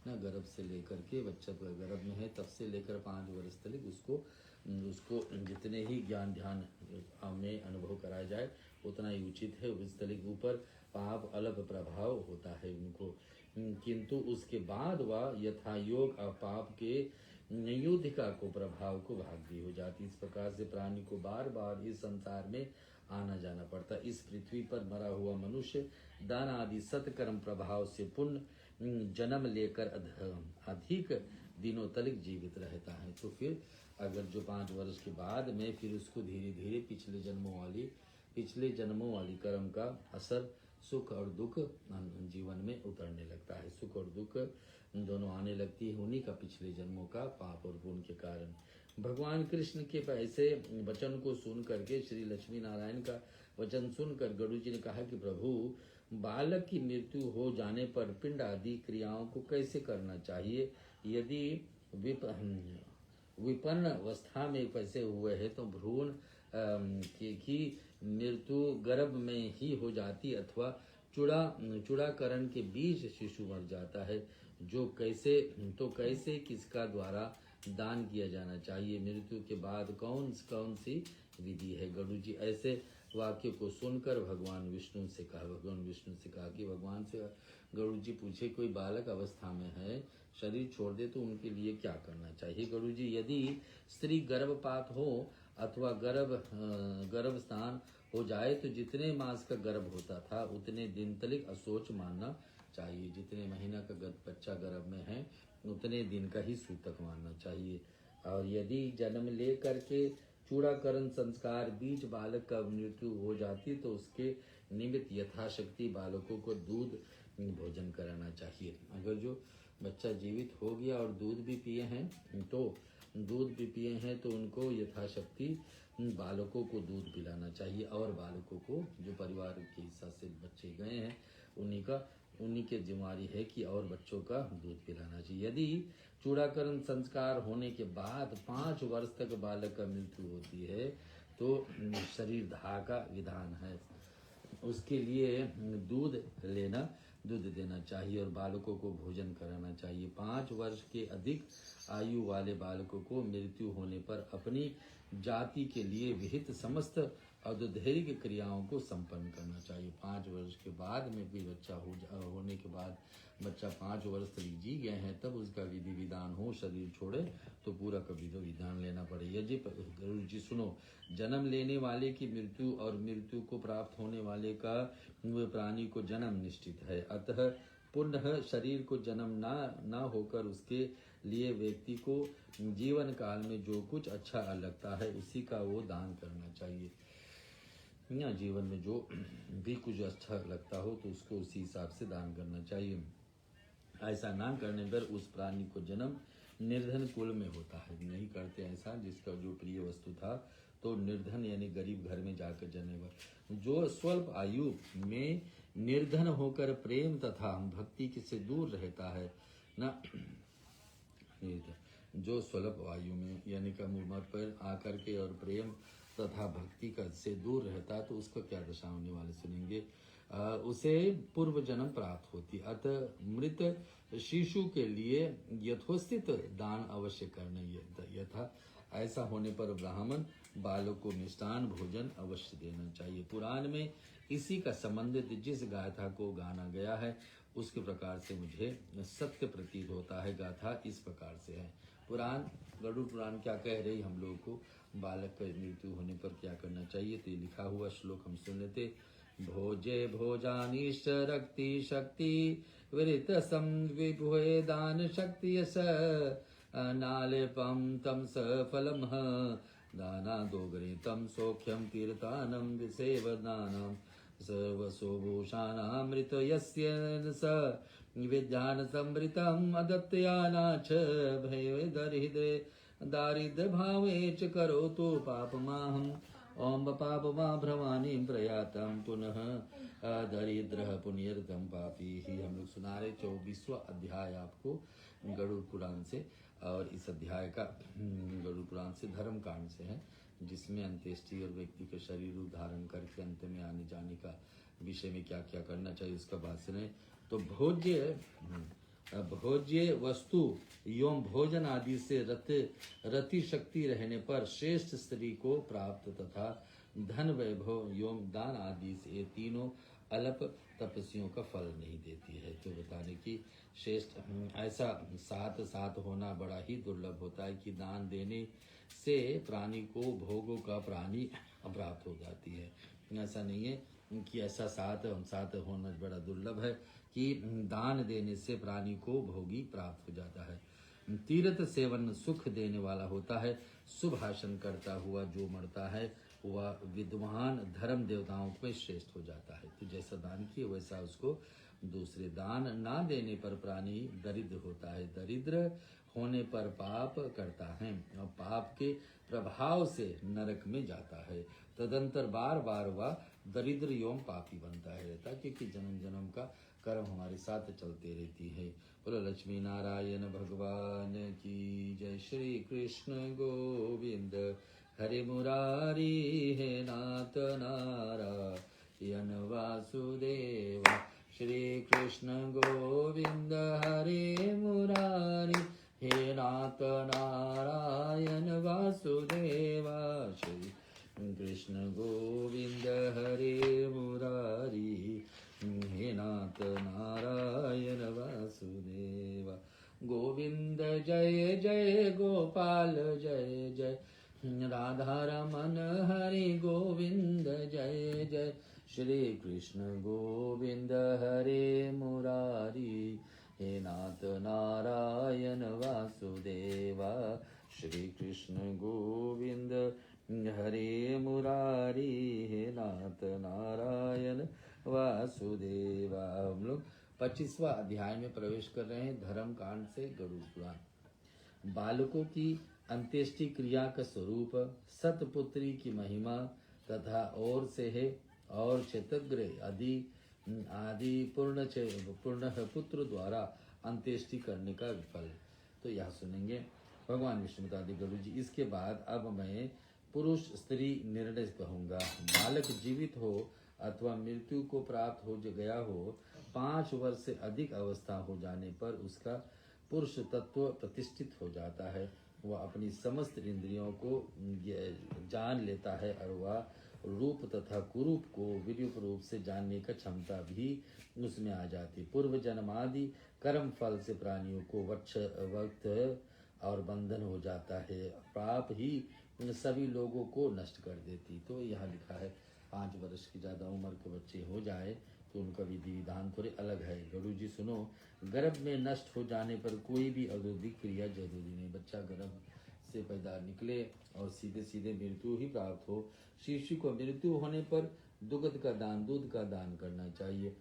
ना। गर्भ से लेकर के बच्चा गर्भ में है तब से लेकर 5 वर्ष तक उसको जितने ही ज्ञान ध्यान में अनुभव कराया जाए उतना ही उचित है। उस तले के ऊपर पाप अल्प प्रभाव होता है उनको, किंतु उसके बाद वह यथा योग और पाप के युद्धिका को प्रभाव को भागी हो जाती। इस प्रकार से प्राणी को बार बार इस संसार में आना जाना पड़ता। इस पृथ्वी पर मरा हुआ मनुष्य दान आदि सत्कर्म प्रभाव से पुण्य जन्म लेकर अधिक दिनों तक जीवित रहता है। तो फिर अगर जो 5 वर्ष के बाद में फिर उसको धीरे धीरे पिछले जन्मों वाली कर्म का असर सुख और दुख जीवन में उतरने लगता है। सुख और दुख दोनों आने लगती है उन्हीं का पिछले जन्मों का पाप और पुण्य के कारण। भगवान कृष्ण के ऐसे वचन को सुन करके, श्री लक्ष्मी नारायण का वचन सुनकर गरुड़ जी ने कहा कि प्रभु, बालक की मृत्यु हो जाने पर पिंड आदि क्रियाओं को कैसे करना चाहिए? यदि विपन्न अवस्था में फंसे हुए हैं तो भ्रूण की मृत्यु गर्भ में ही हो जाती अथवा चूड़ाकरण के बीच शिशु मर जाता है, जो कैसे किसका द्वारा दान किया जाना चाहिए? मृत्यु के बाद कौन सी विधि है? गरुड़ जी ऐसे वाक्य को सुनकर भगवान विष्णु से कहा कि भगवान से गरुड़ जी पूछे, कोई बालक अवस्था में है, शरीर छोड़ दे तो उनके लिए क्या करना चाहिए? गरुड़ जी, यदि स्त्री गर्भपात हो अथवा गर्भ स्थान हो जाए तो जितने मास का गर्भ होता था उतने दिन तक अशौच मानना चाहिए। जितने महीना का बच्चा गर्भ में है उतने दिन का ही सूतक मानना चाहिए। और यदि जन्म ले करके चूड़ाकरण संस्कार बीच बालक का मृत्यु हो जाती तो उसके निमित्त यथाशक्ति बालकों को दूध भोजन कराना चाहिए। अगर जो बच्चा जीवित हो गया और दूध भी पिए हैं तो उनको यथाशक्ति बालकों को दूध पिलाना चाहिए। और बालकों को जो परिवार के हिस्सा से बच्चे गए हैं उन्हीं के जिम्मेवारी है कि और बच्चों का दूध पिलाना चाहिए। यदि चूड़ाकरण संस्कार होने के बाद 5 वर्ष तक बालक का मृत्यु होती है तो शरीर दाह का विधान है। उसके लिए दूध देना चाहिए और बालकों को भोजन कराना चाहिए। 5 वर्ष के अधिक आयु वाले बालकों को मृत्यु होने पर अपनी जाति के लिए विहित समस्त औद्योगिक क्रियाओं को संपन्न करना चाहिए। 5 वर्ष के बाद में भी बच्चा होने के बाद बच्चा 5 वर्ष तक जी गए हैं तब उसका विधि विधान हो, शरीर छोड़े तो पूरा का विधि विधान लेना पड़े। यदि गरुड़ जी सुनो, जन्म लेने वाले की मृत्यु और मृत्यु को प्राप्त होने वाले का प्राणी को जन्म निश्चित है, अतः पुनः शरीर को जन्म ना होकर उसके लिए व्यक्ति को जीवन काल में जो कुछ अच्छा लगता है उसी का वो दान करना चाहिए। या जीवन में जो भी कुछ अच्छा लगता हो तो उसको उसी हिसाब से दान करना चाहिए। ऐसा ना करने पर उस प्राणी को जन्म निर्धन कुल में होता है। नहीं करते ऐसा, जिसका जो प्रिय वस्तु था तो निर्धन यानी गरीब घर में जाकर जनेगा। जो स्वल्प आयु में निर्धन होकर प्रेम तथा भक्ति से दूर रहता है ना, जो स्वल्प आयु में यानी कम उम्र पर आकर के और प्रेम तथा भक्ति का से दूर रहता तो उसका क्या दशा होने वाले सुनेंगे। उसे पूर्व जन्म प्राप्त होती। अतः मृत शिशु के लिए यथोचित दान अवश्य करना यथा ऐसा होने पर ब्राह्मण बालक को मिष्टान भोजन अवश्य देना चाहिए। पुराण में इसी का संबंधित जिस गाथा को गाना गया है उसके प्रकार से मुझे सत्य प्रतीत होता है। गाथा इस प्रकार से है। पुराण गरुड़ पुराण क्या कह रही हम लोगों को, बालक का मृत्यु होने पर क्या करना चाहिए। तो ये लिखा हुआ श्लोक हम सुन लेते। भोजे भोजानिश्च रक्ति शक्ति विरित संविभुए दान शक्ति यश नालेपम तम सफलम दाना दोगरे तम सौख्यम तीर्थानम विसेवदानम सर्वसोभूषाणामृत यस्य स विद्यान समृतम अदत्यानाच भय दरिद्रे दारिद्र भावे च करोतु पापमाहम् ओम पापमा भ्रवाणी प्रयातम पुनः दरिद्र पुण्यर्तम पापी ही। हम लोग सुना रहे 24वां अध्याय आपको गरुड़ पुराण से, और इस अध्याय का गरुड़ पुराण से धर्म कांड से है, जिसमें अंत्येष्टि और व्यक्ति के शरीर रूप धारण करके अंत में आने जाने का विषय में क्या क्या करना चाहिए उसका भाषण है। तो भोज्य वस्तु एवं भोजन आदि से रति शक्ति रहने पर श्रेष्ठ स्त्री को प्राप्त तथा धन वैभव एवं दान आदि से ये तीनों अल्प तपस्वियों का फल नहीं देती है। तो बताने की श्रेष्ठ ऐसा साथ होना बड़ा ही दुर्लभ होता है कि दान देने से प्राणी को भोगों का प्राणी प्राप्त हो जाती है। ऐसा नहीं है कि ऐसा साथ होना बड़ा दुर्लभ है कि दान देने से प्राणी को भोगी प्राप्त हो जाता है। तीर्थ सेवन सुख देने वाला होता है। सुभाषण करता हुआ जो मरता है वह विद्वान धर्म देवताओं में श्रेष्ठ हो जाता है। तो जैसा दान किए वैसा उसको दूसरे दान ना देने पर प्राणी दरिद्र होता है। दरिद्र होने पर पाप करता है और पाप के प्रभाव से नरक में जाता है। तदंतर बार बार वह दरिद्र एवं पापी बनता है रहता, क्योंकि जन्म जन्म का कर्म हमारे साथ चलते रहती है। बोलो लक्ष्मी नारायण भगवान की जय। श्री कृष्ण गोविंद हरे मुरारी हे नाथ नारायण वासुदेव। श्री कृष्ण गोविंद हरे मुरारी हे नाथ नारायण वासुदेवा। श्री कृष्ण गोविंद हरे मुरारी हे नाथ नारायण वासुदेवा। गोविंद जय जय गोपाल जय जय राधा रमन हरि गोविंद जय जय। श्री कृष्ण गोविंद हरे मुरारी हे नाथ नारायण वासुदेवा। श्री कृष्ण गोविंद हरे मुरारी हे नाथ नारायण वासुदेवा। हम लोग 25वां अध्याय में प्रवेश कर रहे हैं धर्म कांड से गरुड़ पुराण। बालकों की अंत्येष्टि क्रिया का स्वरूप, सतपुत्री की महिमा तथा और से है और क्षेत्रग्र आदि पूर्ण पुत्र द्वारा अंत्येष्टि करने का विफल। तो यह सुनेंगे भगवान विष्णु आदि गुरु जी। इसके बाद अब मैं पुरुष स्त्री निर्णय कहूँगा। बालक जीवित हो अथवा मृत्यु को प्राप्त हो गया हो, 5 वर्ष से अधिक अवस्था हो जाने पर उसका पुरुष तत्व प्रतिष्ठित हो जाता है। वह अपनी समस्त इंद्रियों को जान लेता है और वह रूप तथा कुरूप को विरूप रूप से जानने का क्षमता भी उसमें आ जाती। पूर्व जन्म आदि कर्म फल से प्राणियों को वक्त और बंधन हो जाता है। पाप ही सभी लोगों को नष्ट कर देती। तो यहाँ लिखा है 5 वर्ष की ज़्यादा उम्र के बच्चे हो जाए तो उनका विधि विधान थोड़े अलग है। गुरु जी सुनो, गर्भ में नष्ट हो जाने पर कोई भी औद्योगिक क्रिया जरूरी नहीं। बच्चा गर्भ से पैदा निकले और सीधे सीधे मृत्यु ही प्राप्त हो। शिशु को मृत्यु होने पर दूध का दान करना चाहिए।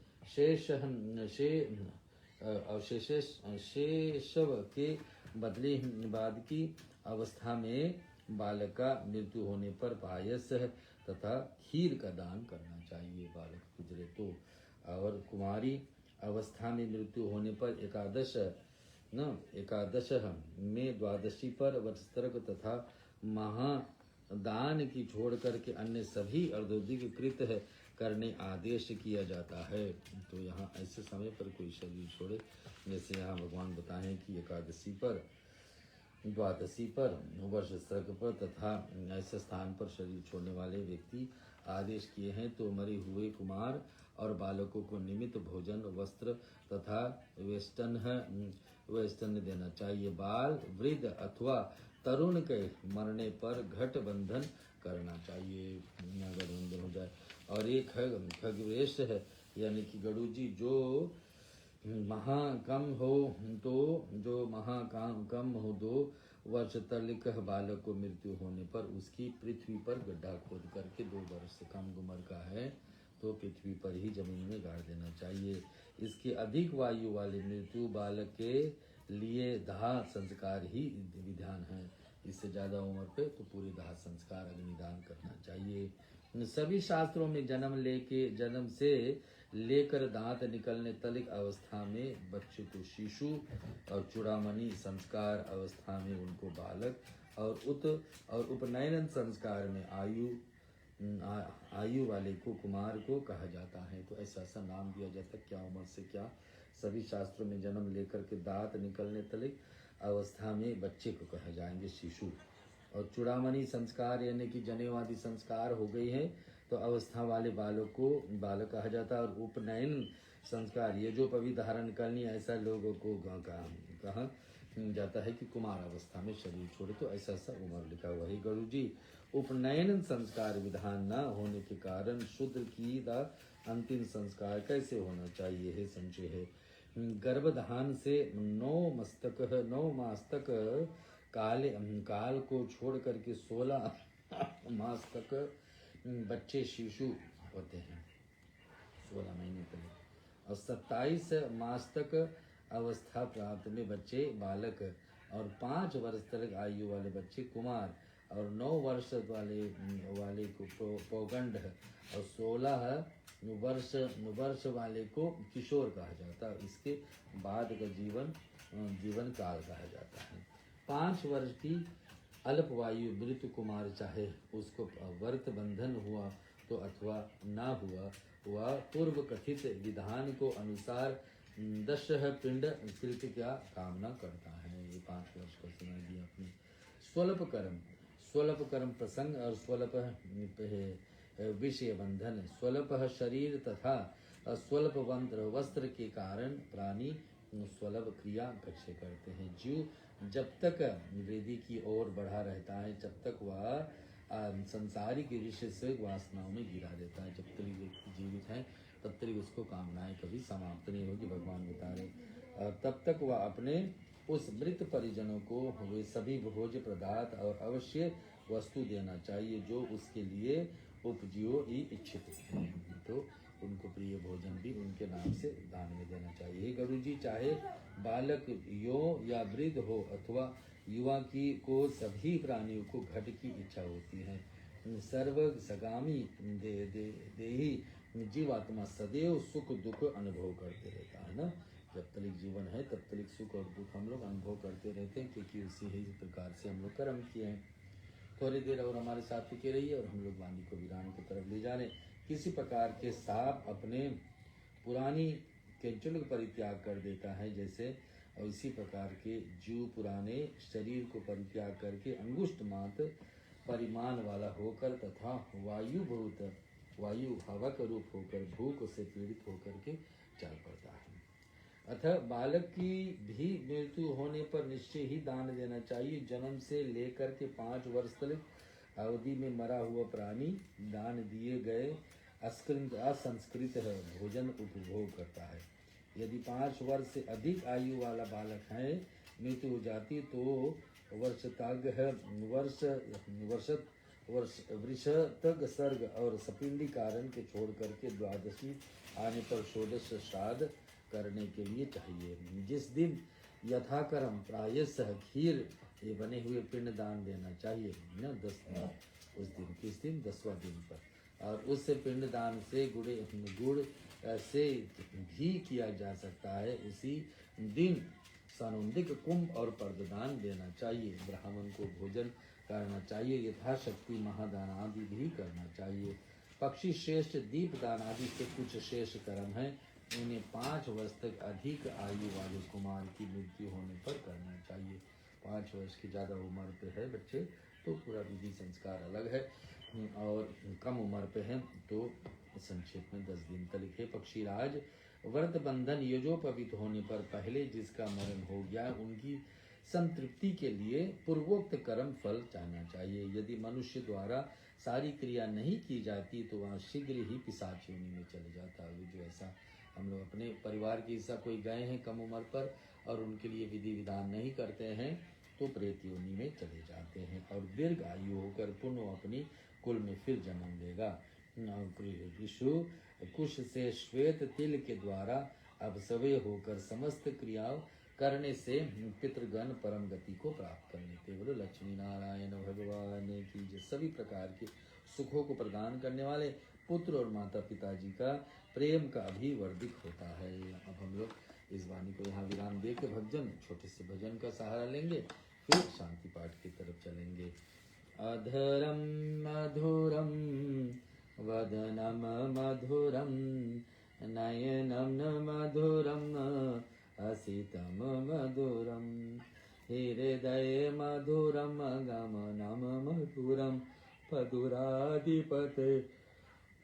शेषव के बदले बाद की अवस्था में बालक का मृत्यु होने पर पायस तथा खीर का दान करना चाहिए बालक गुजरे तो। और कुमारी अवस्था में मृत्यु होने पर एकादश में द्वादशी पर वस्त्रक तथा दान की छोड़ करके अन्य सभी अर्धोदिक कृत है करने आदेश किया जाता है। तो यहाँ ऐसे समय पर कोई शरीर छोड़े, जैसे यहाँ भगवान बताएं कि एकादशी पर, द्वादशी पर, वर्ष सर्ग पर तथा ऐसे स्थान पर शरीर छोड़ने वाले व्यक्ति आदेश किए हैं तो मरे हुए कुमार और बालकों को निमित्त भोजन, वस्त्र तथा वेष्टन देना चाहिए। बाल, वृद्ध अथवा तरुण के मरने पर घट बंधन करना चाहिए, अगर बंधन हो जाए। और एक खगवेश है, यानी कि गरुड़ जी, जो महाकम हो 2 वर्ष तक बालक को मृत्यु होने पर उसकी पृथ्वी पर गड्ढा खोद करके 2 वर्ष से कम उम्र का है तो पृथ्वी पर ही जमीन में गाड़ देना चाहिए। इसके अधिक वायु वाले मृत्यु बालक के लिए दाह संस्कार ही विधान है। इससे ज्यादा उम्र पे तो पूरे दाह संस्कार अग्निदान करना चाहिए। सभी शास्त्रों में जन्म से लेकर दांत निकलने तक अवस्था में बच्चे को शिशु और चूड़ामणि संस्कार अवस्था में उनको बालक और उपनयन संस्कार में आयु वाले को कुमार को कहा जाता है। तो ऐसा नाम दिया जाता है, क्या उम्र से क्या। सभी शास्त्रों में जन्म लेकर के दांत निकलने तक अवस्था में बच्चे को कहा जाएंगे शिशु। और चूड़ामणि संस्कार यानी कि जनेऊ आदि संस्कार हो गई है तो अवस्था वाले बालक को बालक कहा जाता है। और उपनयन संस्कार, ये जो पवित्र धारण करनी, ऐसा लोगों को कहा जाता है कि कुमार अवस्था में शरीर छोड़े, तो ऐसा उम्र लिखा हुआ है। गरुड़ जी, उपनयन संस्कार विधान न होने के कारण शूद्र की अंतिम संस्कार कैसे होना चाहिए है संशय है। गर्भधान से 9 मास तक काल को छोड़ करके 16 मास तक बच्चे शिशु होते हैं, 16 महीने तक। और 27 मास तक अवस्था प्राप्त में बच्चे बालक, और 5 वर्ष तक आयु वाले बच्चे कुमार, और 9 वर्ष वाले को पौगंड, और 16 वर्ष वाले को किशोर कहा जाता है। इसके बाद का जीवन काल कहा जाता है। 5 वर्ष की अल्पवायु मृत कुमार, चाहे उसको व्रत बंधन हुआ तो अथवा ना हुआ, वह पूर्व कथित विधान को अनुसार 10 पिंड कृत क्या कामना करता है। ये 5 वर्ष का समय दिया अपने। स्वल्प कर्म प्रसंग और स्वल्प विषय बंधन, स्वल्प शरीर तथा स्वल्प वस्त्र के कारण प्राणी स्वल्प क्रिया कक्ष करते हैं। जीव जब तक वृद्धि की ओर बढ़ा रहता है जब तक वह संसारिक विषय से वासनाओं में गिरा देता है। जब तक व्यक्ति जीवित है तब तक उसको कामनाएं कभी समाप्त नहीं होगी, भगवान बता रहे। तब तक वह अपने उस मृत परिजनों को वे सभी भोज्य पदार्थ और अवश्य वस्तु देना चाहिए जो उसके लिए उपजीव ही इच्छित है। तो उनको प्रिय भोजन भी उनके नाम से दान में देना चाहिए। गरुड़ जी, चाहे बालक यो या वृद्ध हो अथवा युवा की को सभी प्राणियों को घट की इच्छा होती है। सर्व सगामी देही जीवात्मा सदैव सुख दुख अनुभव करते रहता है ना। जब तक जीवन है तब तक सुख और दुख हम लोग अनुभव करते रहते हैं, क्योंकि उसी ही प्रकार से हम लोग कर्म किए हैं। थोड़ी देर और हमारे साथ टिके रहिए और हम लोग वाणी को विराम की तरफ ले जा रहे। किसी प्रकार के सांप अपने पुरानी केंचुल का परित्याग कर देता है जैसे, और इसी प्रकार के जीव पुराने शरीर को परित्याग करके अंगुष्ठ मात्र परिमाण वाला होकर तथा वायु हवा का रूप होकर भूख से पीड़ित होकर के चल पड़ता है। अतः बालक की भी मृत्यु होने पर निश्चय ही दान देना चाहिए। जन्म से लेकर के 5 वर्ष तक अवधि में मरा हुआ प्राणी दान दिए गए असंस्कृत है भोजन उपभोग करता है। यदि 5 वर्ष से अधिक आयु वाला बालक है मृत्यु हो जाती तो वृषतग सर्ग और सपिंडी कारण के छोड़ करके द्वादशी आने पर षोडश श्राद्ध करने के लिए चाहिए। जिस दिन यथाक्रम प्रायशः खीर ये बने हुए पिंड दान देना चाहिए न 10 दिन, उस दिन किस दिन 10वां दिन पर, और उस पिंड दान से गुड़ से घी किया जा सकता है। उसी दिन सानुदिक कुंभ और पर्ददान देना चाहिए। ब्राह्मण को भोजन करना चाहिए। यथाशक्ति महादान आदि भी करना चाहिए। पक्षी श्रेष्ठ दीपदान आदि से कुछ शेष कर्म है, उन्हें 5 वर्ष तक अधिक आयु वाले कुमार की मृत्यु होने पर करना चाहिए। 5 वर्ष की ज़्यादा उम्र पे है बच्चे तो पूरा विधि संस्कार अलग है, और कम उम्र पे है तो संक्षेप में 10 दिन तक लिखे। पक्षीराज, व्रत बंधन यजोपवीत होने पर पहले जिसका मरण हो गया उनकी संतृप्ति के लिए पूर्वोक्त कर्म फल चाहना चाहिए। यदि मनुष्य द्वारा सारी क्रिया नहीं की जाती तो वहाँ शीघ्र ही पिशाच योनि में चले जाता है। जो ऐसा हम लोग अपने परिवार के हिस्सा कोई गए हैं कम उम्र पर और उनके लिए विधि विधान नहीं करते हैं तो प्रेत योनि में चले जाते हैं और दीर्घ आयु होकर पुनः अपनी कुल में फिर जन्म लेगा। विषु कुश से श्वेत तिल के द्वारा अब सवे होकर समस्त क्रियाओं करने से पितृगण परम गति को प्राप्त कर लेते। बोलो लक्ष्मी नारायण भगवान की जय। सभी प्रकार के सुखों को प्रदान करने वाले पुत्र और माता पिता जी का प्रेम का भी वर्धिक होता है। अब हम लोग इस वाणी को यहाँ विराम दे के भजन छोटे से भजन का सहारा लेंगे, फिर शांति पाठ की तरफ चलेंगे। अधरम मधुरम वदनम मधुरम नयनम मधुरम असितम मधुरम हृदय मधुरम गमनम मधुरम पदुराधिपते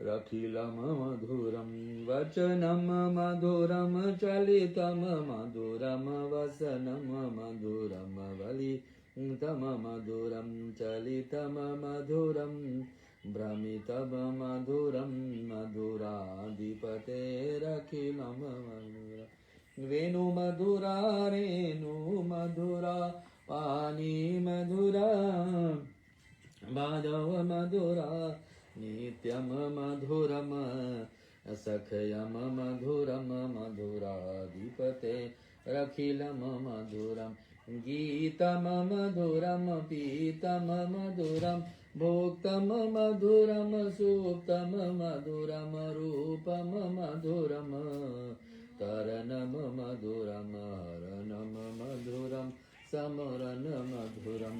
रखिलम मधुरम वचनम मधुरम चलितम मधुरम वसनम मधुरम वलितम मधुरम चलितम मधुरम भ्रमितम मधुरम मधुराधिपतेरखिलम मधुरम वेणु मधुरा रेणु मधुरा पानी मधुरा माधव मधुरा नित्यम मधुरम सखयम मधुरम मधुराधिपते रखिलम मधुरम गीतम मधुरम पीतम मधुरम भोक्तम मधुरम सुप्तम मधुरम रूपम मधुरम तरणम मधुरम हरणम मधुरम समरण मधुरम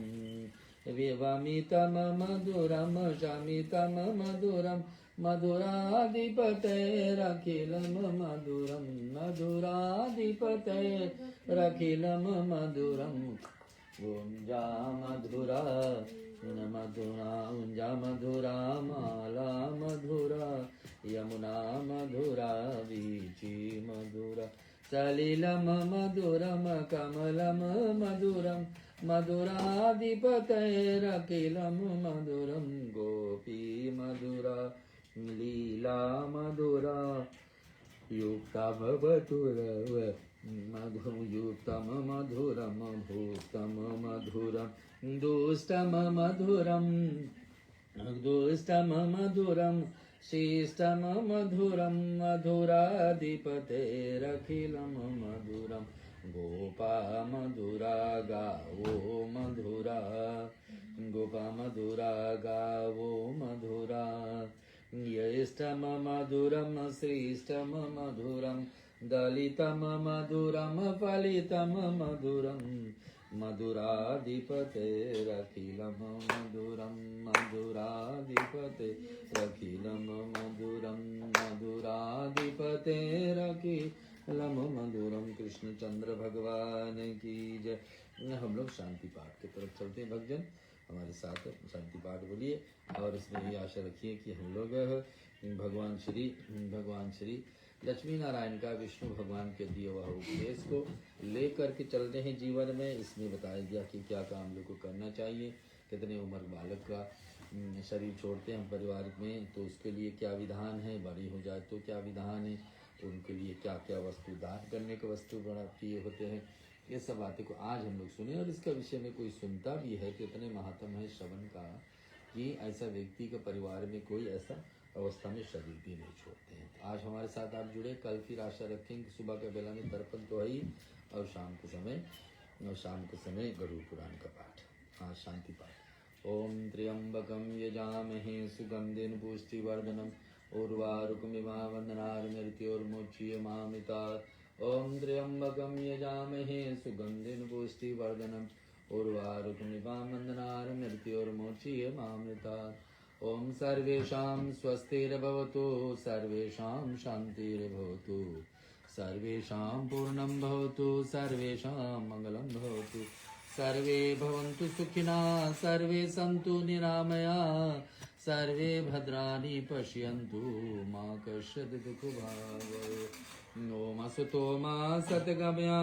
विवमितम मधुरम शमितम मधुरम मधुराधिपतेरखिलम मधुरम मधुराधिपतेरखिलम मधुरम गुंजा मधुरा मधुरा उंजा मधुरा माला मधुरा यमुना मधुरा वीची मधुरा सलिलम मधुरम कमलम मधुरम मधुराधिपतेरखिलम मधुरम गोपी मधुरा लीला मधुरा युक्ता भवतुर मधुयुक्तम मधुरम भूतम मधुरम दुष्टम मधुरम दुष्टम मधुरम शिष्टम मधुरम मधुराधिपतेरखिलम मधुरम गोपा मधुरा गावो मधुरा गोपा मधुरा गावो मधुरा यष्टम मधुरम श्रेष्ठम मधुरम दलितम मधुरम फलितम मधुरम मधुराधिपतेरखिलम मधुरम मधुराधिपतेरखिलम मधुरम मधुराधिपतेरखिलम मधुरम। कृष्णचंद्र भगवान की जय। हम लोग शांति पाठ की तरफ चलते हैं। भक्तजन हमारे साथ शांति पाठ बोलिए और इसमें ये आशा रखिए कि हम लोग भगवान श्री लक्ष्मी नारायण का विष्णु भगवान के दिए हुआ उपदेश को लेकर के चल रहे हैं जीवन में। इसमें बताया गया कि क्या काम लोग को करना चाहिए, कितने उम्र बालक का शरीर छोड़ते हैं परिवार में तो उसके लिए क्या विधान है, बड़ी हो जाए तो क्या विधान है, तो उनके लिए क्या क्या वस्तु दान करने के वस्तु बड़ा प्रिय होते हैं। ये सब बातें को आज हम लोग सुने और इसका विषय में कोई सुनता भी है तो इतने महात्म है श्रवण का कि ऐसा व्यक्ति के परिवार में कोई ऐसा अवस्था में शरीर भी नहीं छोड़ते हैं। आज हमारे साथ आप जुड़े, कल फिर आशा रखेंगे सुबह के बेला में दर्पण तो है ही और शाम के समय गरुड़ पुराण का पाठ। हाँ शांति पाठ। ओम त्र्यंबकम यजामहे सुगंधिन पुष्टिवर्धनम उर्वारुकमिवावन्दनार्मृत्योर्मुच्यमामृतात्। ओम त्र्यंबकम यजामहे सुगंधिन पुष्टिवर्धनम उर्वारुकमिवां वन्दनार मृत्योर्मोचीय मामृतात्। ॐ सर्वेषां स्वस्तिर्भवतु, सर्वेषां शान्तिर्भवतु, सर्वेषां पूर्णं भवतु, सर्वेषां मङ्गलं भवतु, सर्वे भवन्तु सुखिनः, सर्वे सन्तु निरामयाः, सर्वे भद्राणि पश्यन्तु मा कश्चित् दुःखभाग् भवेत्। ॐ असतो मा सद्गमया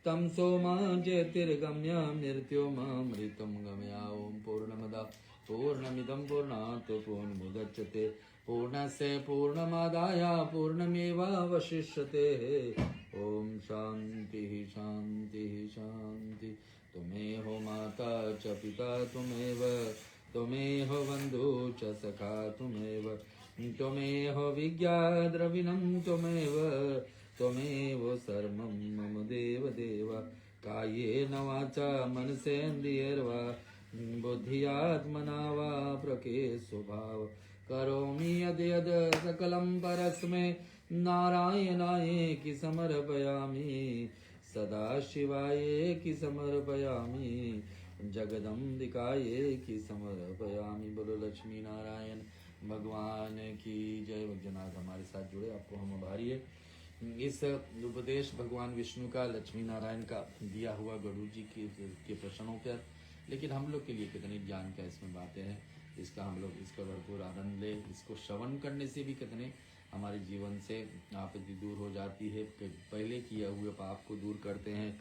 तमसो मा ज्योतिर्गमय मृत्योर्मृतं गमय। ॐ पूर्णमदः पूर्णमिदं पूर्णात् पूर्णमुदच्यते पूर्णस्य पूर्णमादाय पूर्णमेवावशिष्यते। ॐ शान्तिः शान्तिः शान्तिः। त्वमेव माता च पिता त्वमेव, त्वमेव बन्धु च सखा त्वमेव, त्वमेव विद्याद्रविणं त्वमेव, त्वमेव सर्वं मम देवदेव। कायेन वाचा मनसेन्द्रियैर्वा बुद्ध्यात्मना वा प्रकृते स्वभाव करोमि यद्यद् सकलं परस्मै नारायणाय समर्पयामि, सदाशिवाय समर्पयामि, जगदम्बिकाय समर्पयामि। बोलो लक्ष्मी नारायण भगवान की जय। वैद्यनाथ हमारे साथ जुड़े, आपको हम आभारी है। इस उपदेश भगवान विष्णु का लक्ष्मी नारायण का दिया हुआ गरुड़ जी के प्रश्नों पर, लेकिन हम लोग के लिए कितनी ज्ञान का इसमें बातें हैं, इसका हम लोग इसका भरपूर आनंद लें। इसको श्रवण करने से भी कितने हमारे जीवन से आपत्ति दूर हो जाती है, पहले किए हुए पाप को दूर करते हैं,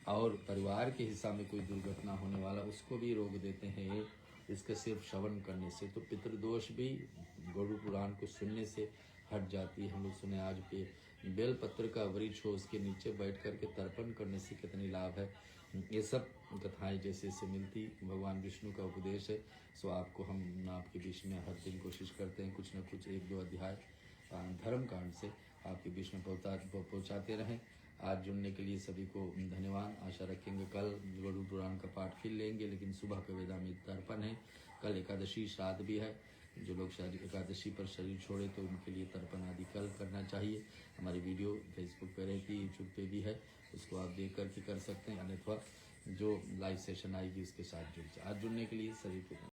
और परिवार के हिस्सा में कोई दुर्घटना होने वाला उसको भी रोक देते हैं इसके सिर्फ श्रवण करने से। तो पितृदोष भी गरुड़ पुराण को सुनने से हट जाती है। हम लोग सुने आज पे बेलपत्र का वृक्ष हो, उसके नीचे बैठ करके तर्पण करने से कितनी लाभ है। ये सब कथाएं जैसे से मिलती भगवान विष्णु का उपदेश है। सो आपको हम आपके बीच में हर दिन कोशिश करते हैं कुछ न कुछ एक दो अध्याय धर्म कांड से आपके बीच में पहुँचाते रहें। आज जुड़ने के लिए सभी को धन्यवाद। आशा रखेंगे कल गरुड़ पुराण का पाठ फिर लेंगे, लेकिन सुबह का वेदांत तर्पण है, कल एकादशी श्राद्ध भी है। जो लोग शायद एकादशी पर शरीर छोड़े तो उनके लिए तर्पण आदि कल करना चाहिए। हमारी वीडियो फेसबुक पे रहती है, यूट्यूब पे भी है, उसको आप देख करके कर सकते हैं, अन्यथा जो लाइव सेशन आएगी उसके साथ जुड़। आज जुड़ने के लिए सभी को